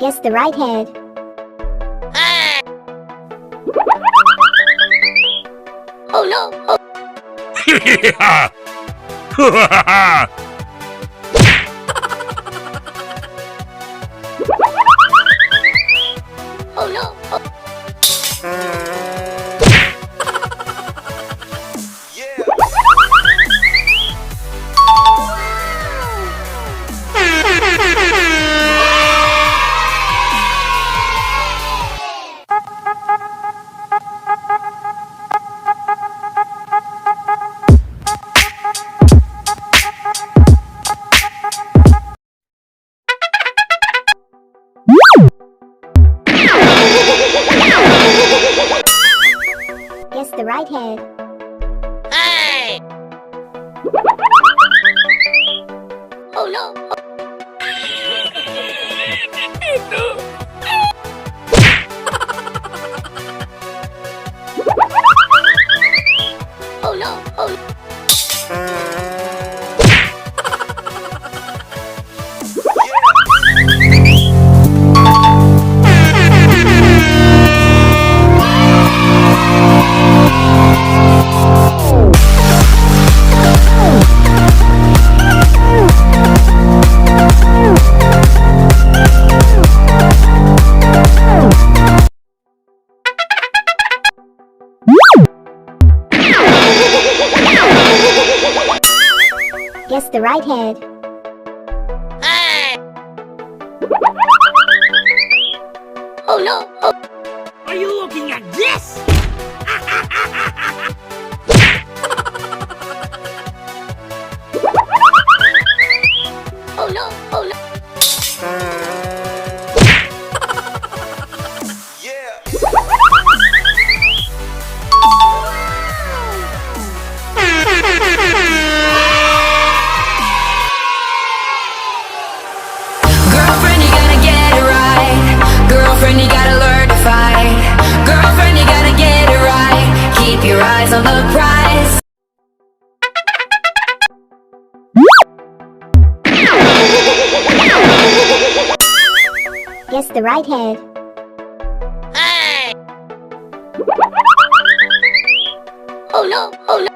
Guess the right head. Hey! Oh no! Oh. Oh no! Oh. Guess the right head. Hey! Oh no! Oh no! Oh no! Guess the right head. Hey! Oh no! Oh. Are you looking at this? Oh no! Oh no! Girlfriend, you gotta get it right. Girlfriend, you gotta learn to fight. Girlfriend, you gotta get it right. Keep your eyes on the prize. Guess the right head. Hey! Oh no! Oh no!